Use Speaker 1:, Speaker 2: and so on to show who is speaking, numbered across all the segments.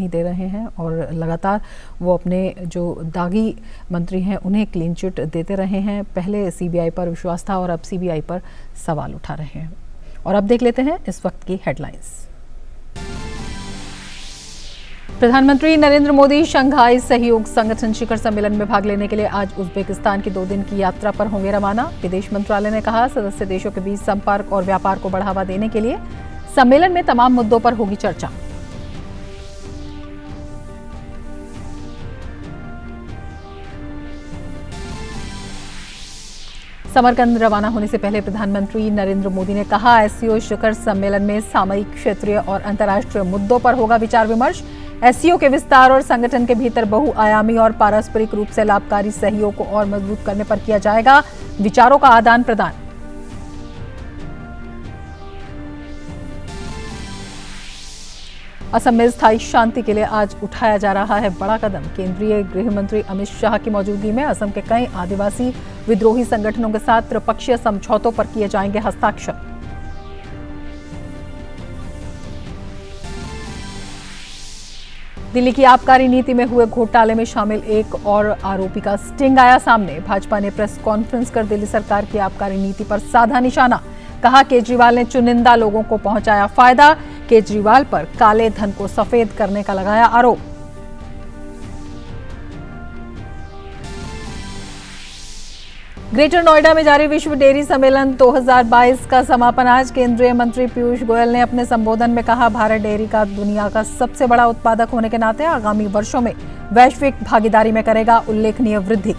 Speaker 1: नहीं दे रहे हैं और लगातार वो अपने जो दागी मंत्री हैं उन्हें क्लीन चिट देते रहे हैं। पहले सीबीआई पर विश्वास था और अब सीबीआई पर सवाल उठा रहे हैं। और अब देख लेते हैं इस वक्त की हेडलाइंस। प्रधानमंत्री नरेंद्र मोदी शंघाई सहयोग संगठन शिखर सम्मेलन में भाग लेने के लिए आज उज्बेकिस्तान की 2 दिन की यात्रा पर होंगे रवाना। विदेश मंत्रालय ने कहा, सदस्य देशों के बीच संपर्क और व्यापार को बढ़ावा देने के लिए सम्मेलन में तमाम मुद्दों पर होगी चर्चा। समरकंद रवाना होने से पहले प्रधानमंत्री नरेंद्र मोदी ने कहा, एससीओ शिखर सम्मेलन में सामयिक, क्षेत्रीय और अंतर्राष्ट्रीय मुद्दों पर होगा विचार विमर्श। एससीओ के विस्तार और संगठन के भीतर बहुआयामी और पारस्परिक रूप से लाभकारी सहयोग को और मजबूत करने पर किया जाएगा विचारों का आदान प्रदान। असम में स्थायी शांति के लिए आज उठाया जा रहा है बड़ा कदम। केंद्रीय गृह मंत्री अमित शाह की मौजूदगी में असम के कई आदिवासी विद्रोही संगठनों के साथ त्रिपक्षीय समझौतों पर किए जाएंगे हस्ताक्षर। दिल्ली की आबकारी नीति में हुए घोटाले में शामिल एक और आरोपी का स्टिंग आया सामने। भाजपा ने प्रेस कॉन्फ्रेंस कर दिल्ली सरकार की आबकारी नीति पर साधा निशाना। कहा, केजरीवाल ने चुनिंदा लोगों को पहुंचाया फायदा। केजरीवाल पर काले धन को सफेद करने का लगाया आरोप। ग्रेटर नोएडा में जारी विश्व डेयरी सम्मेलन 2022 का समापन आज। केंद्रीय मंत्री पीयूष गोयल ने अपने संबोधन में कहा, भारत डेयरी का दुनिया का सबसे बड़ा उत्पादक होने के नाते आगामी वर्षों में वैश्विक भागीदारी में करेगा उल्लेखनीय वृद्धि।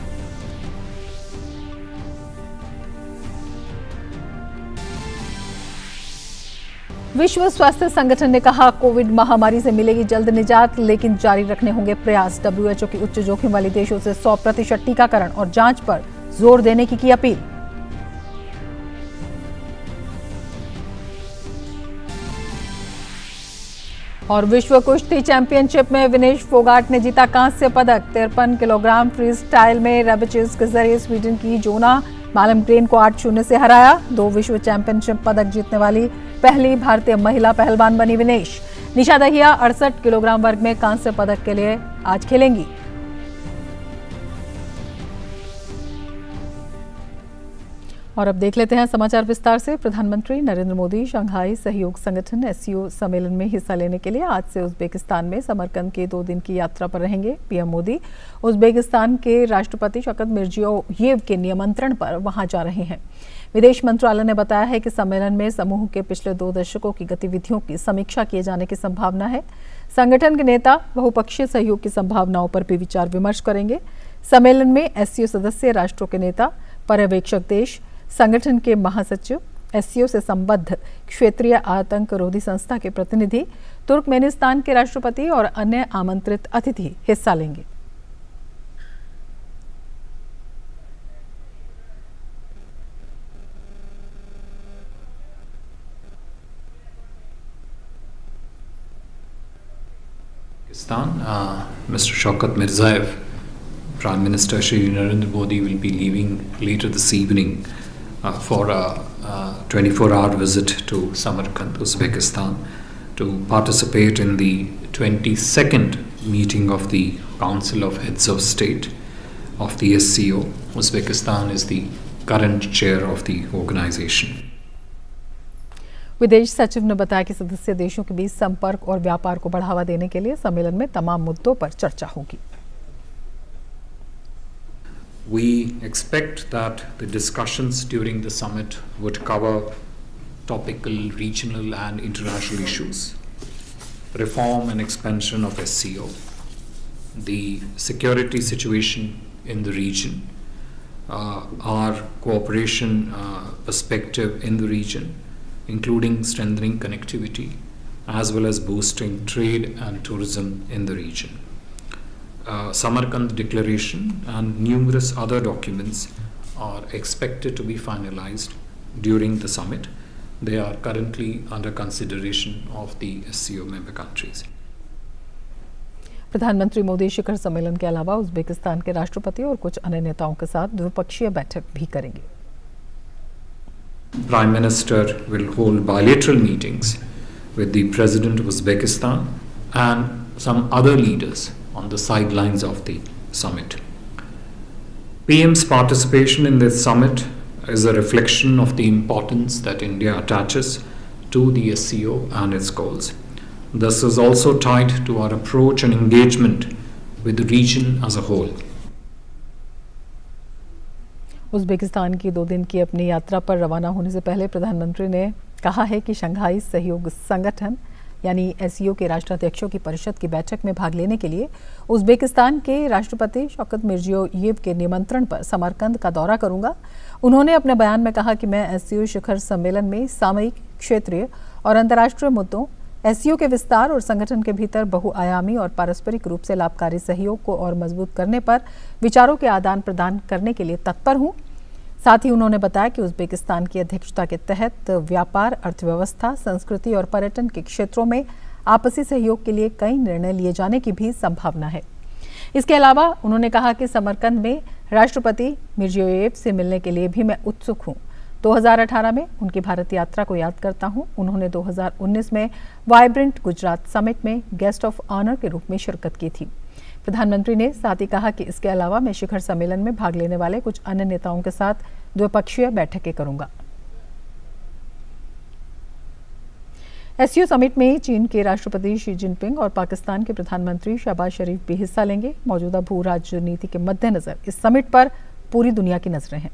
Speaker 1: विश्व स्वास्थ्य संगठन ने कहा, कोविड महामारी से मिलेगी जल्द निजात, लेकिन जारी रखने होंगे प्रयास। डब्ल्यूएचओ की उच्च जोखिम वाली देशों से 100% टीकाकरण और जांच पर जोर देने की अपील। और विश्व कुश्ती चैंपियनशिप में विनेश फोगाट ने जीता कांस्य पदक। 53 किलोग्राम फ्री स्टाइल में रेबचेस के जरिए स्वीडन की जोना मालमग्रेन को 8-0 से हराया। 2 विश्व चैंपियनशिप पदक जीतने वाली पहली भारतीय महिला पहलवान बनी विनेश। निशा दहिया 68 किलोग्राम वर्ग में कांस्य पदक के लिए आज खेलेंगी। और अब देख लेते हैं समाचार विस्तार से। प्रधानमंत्री नरेंद्र मोदी शंघाई सहयोग संगठन एससीओ सम्मेलन में हिस्सा लेने के लिए आज से उज्बेकिस्तान में समरकंद के 2 दिन की यात्रा पर रहेंगे। पीएम मोदी उज्बेकिस्तान के राष्ट्रपति शौकत मिर्जियोयेव के निमंत्रण पर वहां जा रहे हैं। विदेश मंत्रालय ने बताया है कि सम्मेलन में समूह के पिछले 2 दशकों की गतिविधियों की समीक्षा किए जाने की संभावना है। संगठन के नेता बहुपक्षीय सहयोग की संभावनाओं पर भी विचार विमर्श करेंगे। सम्मेलन में एससीओ सदस्य राष्ट्रों के नेता, पर्यवेक्षक देश, संगठन के महासचिव, एससीओ से संबद्ध क्षेत्रीय आतंक रोधी संस्था के प्रतिनिधि, तुर्कमेनिस्तान के राष्ट्रपति और अन्य आमंत्रित अतिथि हिस्सा लेंगे।
Speaker 2: Mr. Shaukat Mirziyoyev, Prime Minister Shri Narendra Modi will be leaving later this evening for a 24-hour visit to Samarkand, Uzbekistan, to participate in the 22nd meeting of the Council of Heads of State of the SCO. Uzbekistan is the current chair of the organization.
Speaker 1: विदेश सचिव ने बताया कि सदस्य देशों के बीच संपर्क और व्यापार को बढ़ावा देने के लिए सम्मेलन में तमाम मुद्दों पर चर्चा होगी।
Speaker 2: We expect that the discussions during the summit would cover topical, regional and international issues, reform and expansion of SCO, the security situation in the region, our cooperation perspective in the region, including strengthening connectivity as well as boosting trade and tourism in the region. Samarkand Declaration and numerous other documents are expected to be finalized during the summit. They are currently under consideration of the SCO member countries.
Speaker 1: प्रधानमंत्री मोदी शिखर सम्मेलन के अलावा Uzbekistan के राष्ट्रपति और कुछ अन्य नेताओं के साथ द्विपक्षीय बैठक भी करेंगे।
Speaker 2: Prime Minister will hold bilateral meetings with the President of Uzbekistan and some other leaders on the sidelines of the summit. PM's participation in this summit is a reflection of the importance that India attaches to the SCO and its goals. This is also tied to our approach and engagement with the region as a whole.
Speaker 1: Uzbekistan की 2 दिन की अपनी यात्रा पर रवाना होने से पहले प्रधानमंत्री ने कहा है कि शंघाई सहयोग संगठन यानी एससीओ के राष्ट्राध्यक्षों की परिषद की बैठक में भाग लेने के लिए उज़्बेकिस्तान के राष्ट्रपति शौकत मिर्जियोयेव के निमंत्रण पर समरकंद का दौरा करूंगा। उन्होंने अपने बयान में कहा कि मैं एससीओ शिखर सम्मेलन में सामयिक, क्षेत्रीय और अंतर्राष्ट्रीय मुद्दों, एससीओ के विस्तार और संगठन के भीतर बहुआयामी और पारस्परिक रूप से लाभकारी सहयोग को और मजबूत करने पर विचारों के आदान प्रदान करने के लिए तत्पर हूं। साथ ही उन्होंने बताया कि उज़्बेकिस्तान की अध्यक्षता के तहत व्यापार, अर्थव्यवस्था, संस्कृति और पर्यटन के क्षेत्रों में आपसी सहयोग के लिए कई निर्णय लिए जाने की भी संभावना है। इसके अलावा उन्होंने कहा कि समरकंद में राष्ट्रपति मिर्जियोयेव से मिलने के लिए भी मैं उत्सुक हूं। 2018 में उनकी भारत यात्रा को याद करता हूं। उन्होंने 2019 में वाइब्रेंट गुजरात समिट में गेस्ट ऑफ ऑनर के रूप में शिरकत की थी। प्रधानमंत्री ने साथ ही कहा कि इसके अलावा मैं शिखर सम्मेलन में भाग लेने वाले कुछ अन्य नेताओं के साथ द्विपक्षीय बैठकें करूंगा। एससीओ समिट में चीन के राष्ट्रपति शी जिनपिंग और पाकिस्तान के प्रधानमंत्री शहबाज शरीफ भी हिस्सा लेंगे। मौजूदा भू राजनीति के मद्देनजर इस समिट पर पूरी दुनिया की नजरें हैं।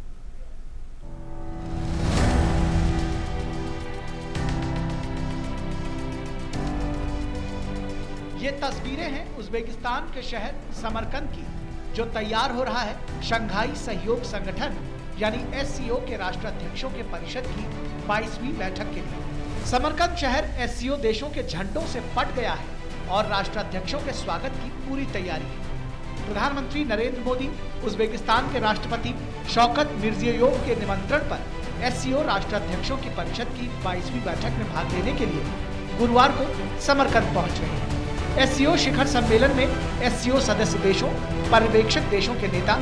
Speaker 3: ये तस्वीरें हैं उज़्बेकिस्तान के शहर समरकंद की, जो तैयार हो रहा है शंघाई सहयोग संगठन यानी एससीओ के राष्ट्राध्यक्षों के परिषद की 22वीं बैठक के लिए। समरकंद शहर एससीओ देशों के झंडों से पट गया है और राष्ट्राध्यक्षों के स्वागत की पूरी तैयारी है। प्रधानमंत्री नरेंद्र मोदी उज़्बेकिस्तान के राष्ट्रपति शौकत मिर्जियोयेव के निमंत्रण पर एससीओ राष्ट्राध्यक्षों की परिषद की 22वीं बैठक में भाग लेने के लिए गुरुवार को समरकंद पहुंच रहे हैं। एससीओ शिखर सम्मेलन में एससीओ सदस्य देशों, पर्यवेक्षक देशों के नेता,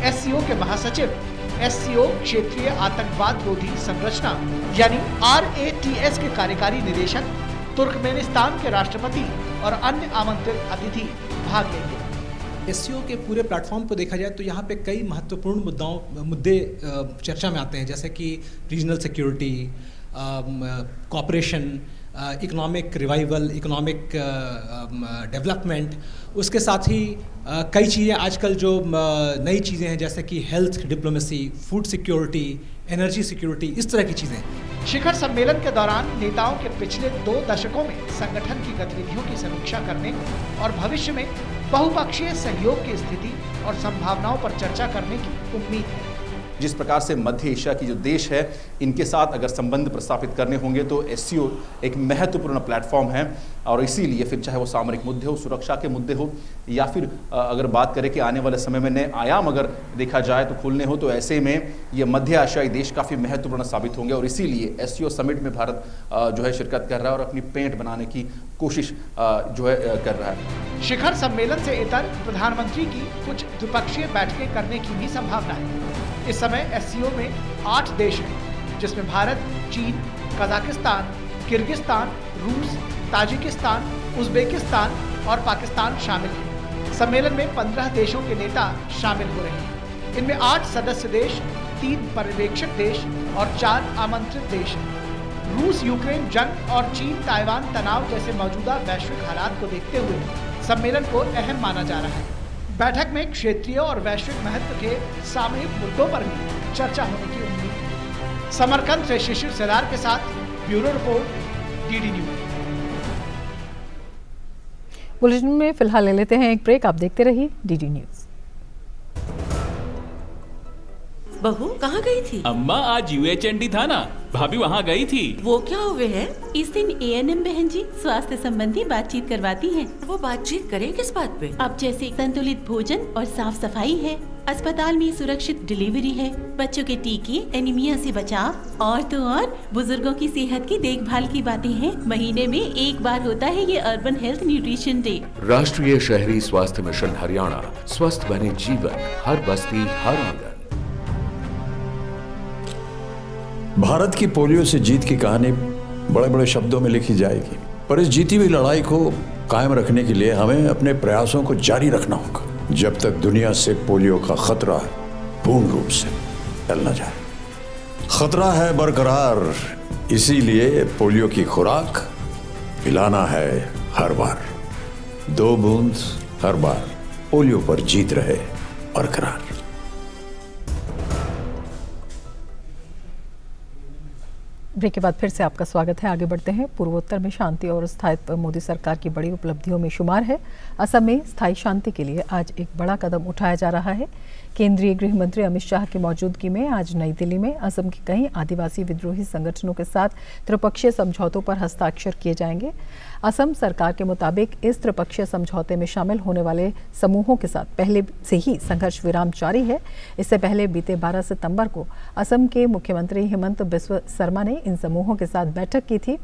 Speaker 3: एससीओ के महासचिव, एससीओ क्षेत्रीय आतंकवाद रोधी संरचना यानी RATS के कार्यकारी निदेशक, तुर्कमेनिस्तान के राष्ट्रपति और अन्य आमंत्रित अतिथि भाग लेंगे।
Speaker 4: एससीओ के पूरे प्लेटफॉर्म को देखा जाए तो यहाँ पे कई महत्वपूर्ण मुद्दे चर्चा में आते हैं, जैसे कि regional security, cooperation, economic revival, economic development. उसके साथ ही कई चीज़ें आजकल जो नई चीज़ें हैं, जैसे कि health diplomacy, food security, energy security, इस तरह की चीज़ें।
Speaker 3: शिखर सम्मेलन के दौरान नेताओं के पिछले 2 दशकों में संगठन की गतिविधियों की समीक्षा करने और भविष्य में बहुपक्षीय सहयोग की स्थिति और संभावनाओं पर चर्चा करने की उम्मीद है।
Speaker 5: जिस प्रकार से मध्य एशिया की जो देश है, इनके साथ अगर संबंध प्रस्थापित करने होंगे तो एससीओ एक महत्वपूर्ण प्लेटफॉर्म है। और इसीलिए फिर चाहे वो सामरिक मुद्दे हो, सुरक्षा के मुद्दे हो, या फिर अगर बात करें कि आने वाले समय में नए आयाम अगर देखा जाए तो खुलने हो, तो ऐसे में ये मध्य एशियाई देश काफ़ी महत्वपूर्ण साबित होंगे। और इसीलिए एससीओ समिट में भारत जो है शिरकत कर रहा है और अपनी पेंट बनाने की कोशिश जो है कर रहा है।
Speaker 3: शिखर सम्मेलन से इतर प्रधानमंत्री की कुछ द्विपक्षीय बैठकें करने की भी संभावना है। इस समय एससीओ में 8 देश हैं, जिसमें भारत, चीन, कजाकिस्तान, किर्गिस्तान, रूस, ताजिकिस्तान, उज़्बेकिस्तान और पाकिस्तान शामिल हैं। सम्मेलन में 15 देशों के नेता शामिल हो रहे हैं। इनमें 8 सदस्य देश, 3 पर्यवेक्षक देश और 4 आमंत्रित देश हैं। रूस यूक्रेन जंग और चीन ताइवान तनाव जैसे मौजूदा वैश्विक हालात को देखते हुए सम्मेलन को अहम माना जा रहा है। बैठक में क्षेत्रीय और वैश्विक महत्व के सामयिक मुद्दों पर भी चर्चा होने की उम्मीद है। समरकंद से शिशिर सेलार के साथ bureau report, DD news.
Speaker 1: Bulletin में फिलहाल ले लेते हैं एक ब्रेक। आप देखते रहिए डीडी न्यूज।
Speaker 6: बहू कहाँ गई थी?
Speaker 7: अम्मा आज UHND था ना, भाभी वहाँ गई थी।
Speaker 6: वो क्या हुए हैं?
Speaker 8: इस दिन ANM बहन जी स्वास्थ्य संबंधी बातचीत करवाती हैं।
Speaker 6: वो बातचीत करें किस बात पे?
Speaker 8: अब जैसे संतुलित भोजन और साफ सफाई है, अस्पताल में सुरक्षित डिलीवरी है, बच्चों के टीके, एनीमिया से बचाव और तो और बुजुर्गों की सेहत की देखभाल की बातें हैं। महीने में एक बार होता है ये अर्बन हेल्थ न्यूट्रिशन डे।
Speaker 9: राष्ट्रीय शहरी स्वास्थ्य मिशन हरियाणा, स्वस्थ बने जीवन, हर बस्ती हर आंगन।
Speaker 10: भारत की पोलियो से जीत की कहानी बड़े बड़े शब्दों में लिखी जाएगी, पर इस जीती हुई लड़ाई को कायम रखने के लिए हमें अपने प्रयासों को जारी रखना होगा जब तक दुनिया से पोलियो का खतरा पूर्ण रूप से टल न जाए। खतरा है बरकरार, इसीलिए पोलियो की खुराक पिलाना है हर बार। 2 बूंद हर बार, पोलियो पर जीत रहे बरकरार।
Speaker 1: ब्रेक के बाद फिर से आपका स्वागत है। आगे बढ़ते हैं। पूर्वोत्तर में शांति और स्थायित्व मोदी सरकार की बड़ी उपलब्धियों में शुमार है। असम में स्थायी शांति के लिए आज एक बड़ा कदम उठाया जा रहा है। केंद्रीय गृह मंत्री अमित शाह की मौजूदगी में आज नई दिल्ली में असम के कई आदिवासी विद्रोही संगठनों के साथ त्रिपक्षीय समझौतों पर हस्ताक्षर किए जाएंगे। असम सरकार के मुताबिक इस त्रिपक्षीय समझौते में शामिल होने वाले समूहों के साथ पहले से ही संघर्ष विराम जारी है। इससे पहले बीते 12 सितंबर को असम के मुख्यमंत्री हेमंत बिस्वा शर्मा ने इन समूहों के साथ बैठक की थी।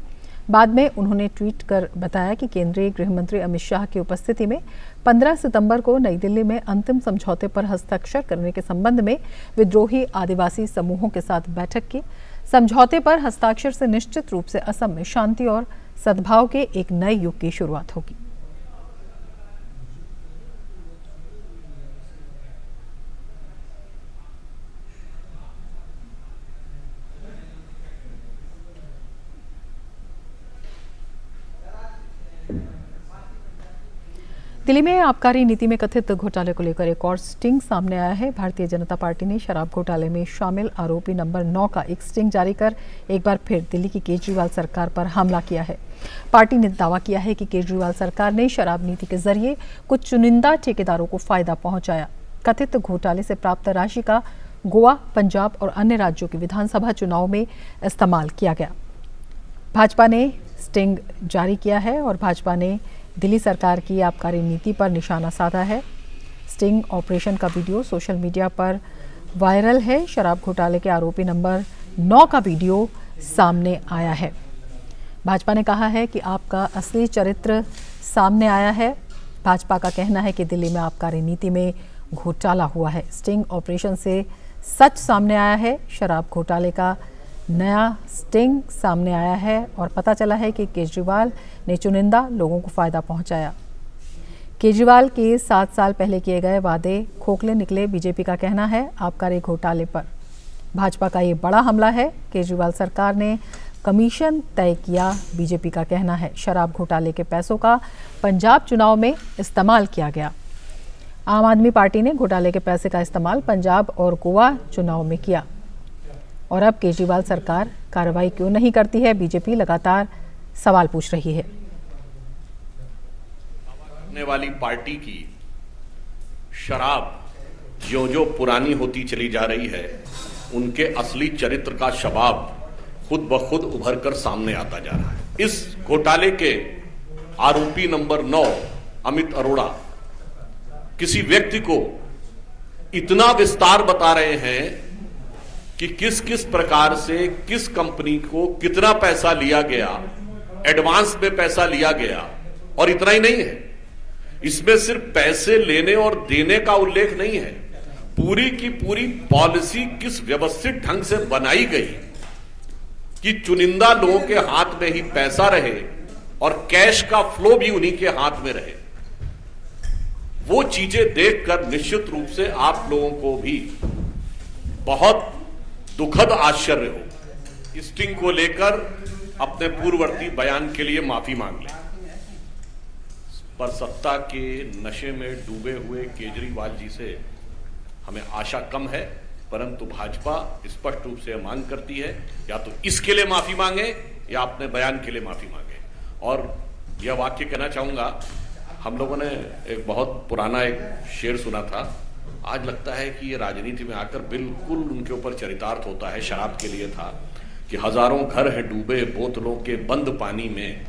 Speaker 1: बाद में उन्होंने ट्वीट कर बताया कि केंद्रीय गृह मंत्री अमित शाह की उपस्थिति में 15 सितंबर को नई दिल्ली में अंतिम समझौते पर हस्ताक्षर करने के संबंध में विद्रोही आदिवासी समूहों के साथ बैठक की। समझौते पर हस्ताक्षर से निश्चित रूप से असम में शांति और सद्भाव के एक नए युग की शुरुआत होगी। दिल्ली में आबकारी नीति में कथित घोटाले को लेकर एक और स्टिंग सामने आया है। भारतीय जनता पार्टी ने शराब घोटाले में शामिल आरोपी नंबर 9 का एक स्टिंग जारी कर एक बार फिर दिल्ली की केजरीवाल सरकार पर हमला किया है। पार्टी ने दावा किया है कि केजरीवाल सरकार ने शराब नीति के जरिए कुछ चुनिंदा ठेकेदारों को फायदा पहुंचाया। कथित घोटाले से प्राप्त राशि का गोवा, पंजाब और अन्य राज्यों के विधानसभा चुनाव में इस्तेमाल किया गया। भाजपा ने स्टिंग जारी किया है और भाजपा ने दिल्ली सरकार की आबकारी नीति पर निशाना साधा है। स्टिंग ऑपरेशन का वीडियो सोशल मीडिया पर वायरल है। शराब घोटाले के आरोपी नंबर 9 का वीडियो सामने आया है। भाजपा ने कहा है कि आपका असली चरित्र सामने आया है। भाजपा का कहना है कि दिल्ली में आबकारी नीति में घोटाला हुआ है। स्टिंग ऑपरेशन से सच सामने आया है। शराब घोटाले का नया स्टिंग सामने आया है और पता चला है कि केजरीवाल ने चुनिंदा लोगों को फायदा पहुंचाया। केजरीवाल के 7 साल पहले किए गए वादे खोखले निकले, बीजेपी का कहना है। आबकारी घोटाले पर भाजपा का ये बड़ा हमला है। केजरीवाल सरकार ने कमीशन तय किया, बीजेपी का कहना है। शराब घोटाले के पैसों का पंजाब चुनाव में इस्तेमाल किया गया। आम आदमी पार्टी ने घोटाले के पैसे का इस्तेमाल पंजाब और गोवा चुनाव में किया। और अब केजरीवाल सरकार कार्रवाई क्यों नहीं करती है, बीजेपी लगातार सवाल पूछ रही है।
Speaker 11: आने वाली पार्टी की शराब जो जो पुरानी होती चली जा रही है, उनके असली चरित्र का शबाब खुद ब खुद उभर कर सामने आता जा रहा है। इस घोटाले के आरोपी नंबर 9 अमित अरोड़ा किसी व्यक्ति को इतना विस्तार बता रहे हैं कि किस किस प्रकार से किस कंपनी को कितना पैसा लिया गया, एडवांस में पैसा लिया गया। और इतना ही नहीं है, इसमें सिर्फ पैसे लेने और देने का उल्लेख नहीं है, पूरी की पूरी पॉलिसी किस व्यवस्थित ढंग से बनाई गई कि चुनिंदा लोगों के हाथ में ही पैसा रहे और कैश का फ्लो भी उन्हीं के हाथ में रहे। वो चीजें देखकर निश्चित रूप से आप लोगों को भी बहुत दुखद आश्चर्य हो। स्टिंग को लेकर अपने पूर्ववर्ती बयान के लिए माफी मांग लें। पर सत्ता के नशे में डूबे हुए केजरीवाल जी से हमें आशा कम है, परंतु भाजपा स्पष्ट रूप से मांग करती है या तो इसके लिए माफी मांगे या अपने बयान के लिए माफी मांगे। और यह वाक्य कहना चाहूंगा, हम लोगों ने एक बहुत पुराना एक शेर सुना था, आज लगता है कि ये राजनीति में आकर बिल्कुल उनके ऊपर चरितार्थ होता है। शराब के लिए था कि हजारों घर हैं डूबे बोतलों के बंद पानी में,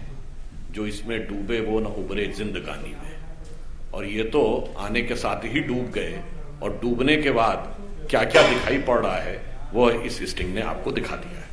Speaker 11: जो इसमें डूबे वो न उबरे जिंदगानी में। और ये तो आने के साथ ही डूब गए, और डूबने के बाद क्या क्या दिखाई पड़ रहा है वो इस स्टिंग ने आपको दिखा दिया है।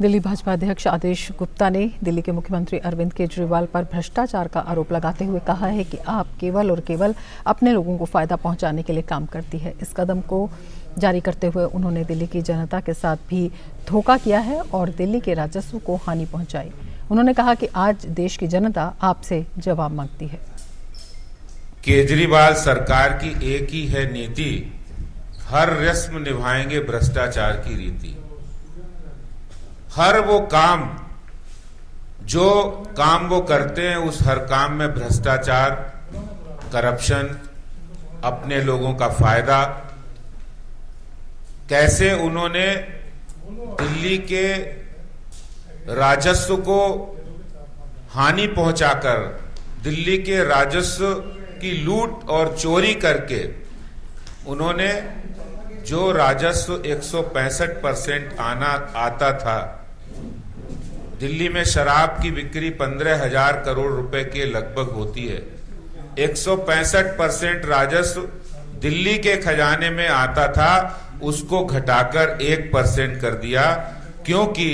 Speaker 1: दिल्ली भाजपा अध्यक्ष आदेश गुप्ता ने दिल्ली के मुख्यमंत्री अरविंद केजरीवाल पर भ्रष्टाचार का आरोप लगाते हुए कहा है कि आप केवल और केवल अपने लोगों को फायदा पहुंचाने के लिए काम करती है। इस कदम को जारी करते हुए उन्होंने दिल्ली की जनता के साथ भी धोखा किया है और दिल्ली के राजस्व को हानि पहुंचाई। उन्होंने कहा कि आज देश की जनता आपसे जवाब मांगती है।
Speaker 12: केजरीवाल सरकार की एक ही है नीति, हर रस्म निभाएंगे भ्रष्टाचार की रीति। हर वो काम जो काम वो करते हैं उस हर काम में भ्रष्टाचार, करप्शन, अपने लोगों का फायदा। कैसे उन्होंने दिल्ली के राजस्व को हानि पहुंचाकर, दिल्ली के राजस्व की लूट और चोरी करके उन्होंने जो राजस्व 165% आता था, दिल्ली में शराब की बिक्री 15,000 करोड़ रुपए के लगभग होती है, 165% राजस्व दिल्ली के खजाने में आता था, उसको घटाकर 1% कर दिया, क्योंकि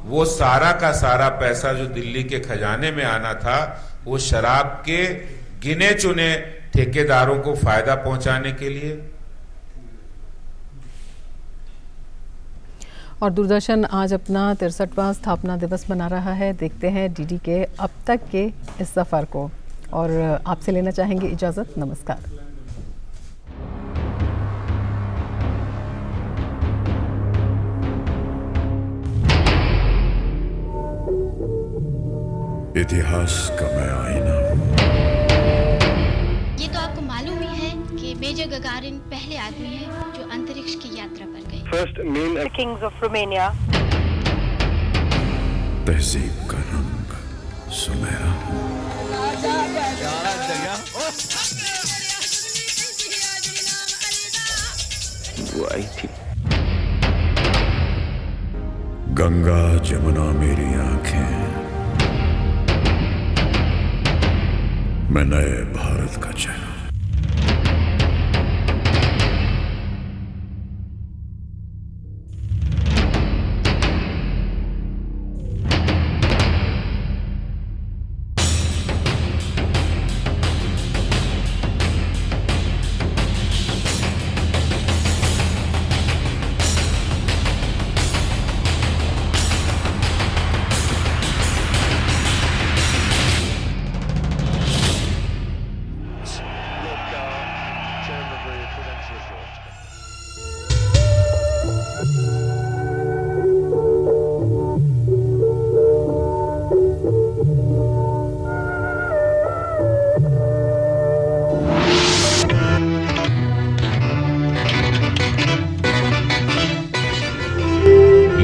Speaker 12: वो सारा का सारा पैसा जो दिल्ली के खजाने में आना था वो शराब के गिने चुने ठेकेदारों को फायदा पहुंचाने के लिए।
Speaker 1: और दूरदर्शन आज अपना 63वां स्थापना दिवस मना रहा है। देखते हैं डीडी के अब तक के इस सफर को और आपसे लेना चाहेंगे इजाजत। नमस्कार।
Speaker 10: इतिहास का मैं आईना हूं।
Speaker 13: ये तो आपको मालूम ही है कि मेजर गगारिन पहले आदमी है जो अंतरिक्ष की यात्रा पर गए।
Speaker 14: First main Kings of Romania.
Speaker 10: तहजीब का रंग सुनहरा।
Speaker 9: वो आई थी।
Speaker 10: गंगा जमुना मेरी आंखें, मैं नए भारत का चेहरा।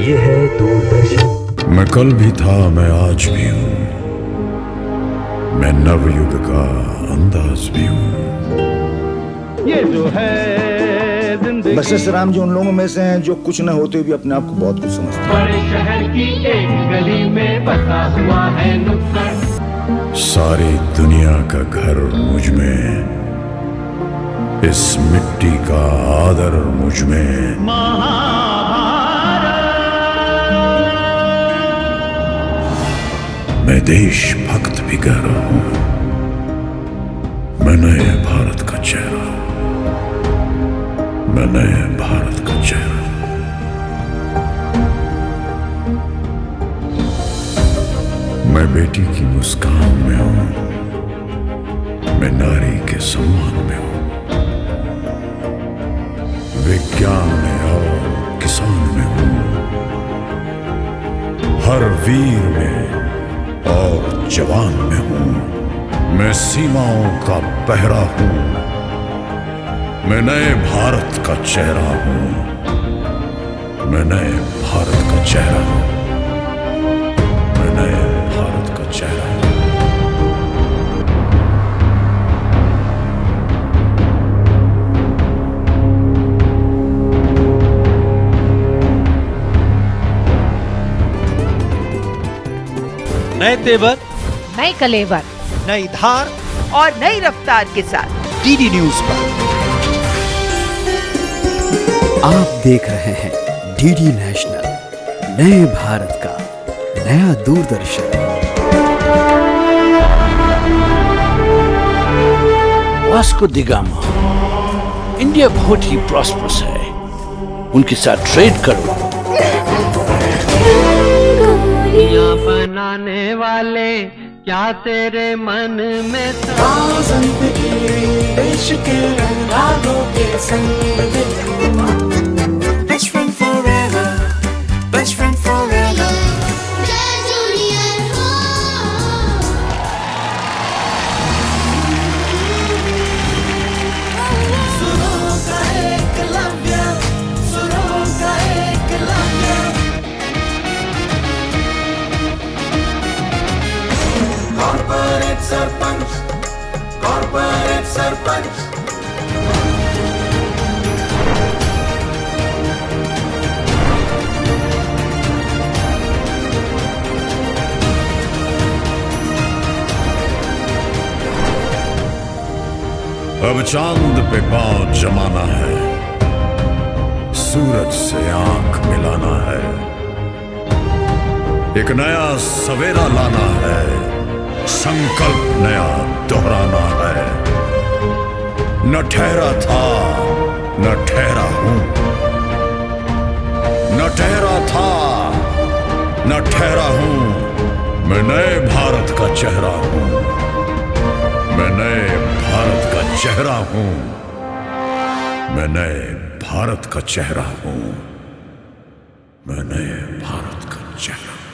Speaker 10: ये है दूरदर्शन। मैं कल भी था, मैं आज भी हूँ, मैं नवयुग का अंदाज भी हूँ।
Speaker 15: ये जो है
Speaker 16: बशर राम जी उन लोगों में से हैं जो कुछ न होते भी अपने आप को बहुत कुछ समझते हैं।
Speaker 15: बड़े शहर की एक गली में बसा हुआ है नुक्कड़।
Speaker 10: सारी दुनिया का घर मुझ में, इस मिट्टी का आदर मुझ में। मैं देशभक्त भी गहरा हूं, मैं नए भारत का चेहरा, मैं नए भारत का चेहरा। मैं बेटी की मुस्कान में हूं, मैं नारी के सम्मान में हूं, विज्ञान में और किसान में हूं, हर वीर में और जवान में हूं, मैं सीमाओं का पहरा हूं, मैं नए भारत का चेहरा हूं, मैं नए भारत का चेहरा हूं, मैं नए भारत का चेहरा हूं।
Speaker 3: नए तेवर,
Speaker 17: नए कलेवर,
Speaker 3: नई धार
Speaker 17: और नई रफ्तार के साथ
Speaker 3: डीडी न्यूज पर
Speaker 18: आप देख रहे हैं डीडी नेशनल, नए भारत का नया Doordarshan.
Speaker 19: Vasco the gamma, India बहुत ही प्रॉस्परस है, उनके साथ ट्रेड करो।
Speaker 20: यहाँ पर
Speaker 15: बनाने वाले क्या तेरे मन में
Speaker 20: देश के रागों के संग best friend forever, best friend forever. Corporate sarpanch, corporate sarpanch.
Speaker 10: अब चांद पे पांव जमाना है, सूरज से आंख मिलाना है, एक नया सवेरा लाना है, संकल्प नया दोहराना है। न ठहरा था न ठहरा हूं, न ठहरा था न ठहरा हूं, मैं नए भारत का चेहरा हूं, मैं नए भारत का चेहरा हूं, मैं नए भारत का चेहरा हूं, मैं नए भारत का चेहरा।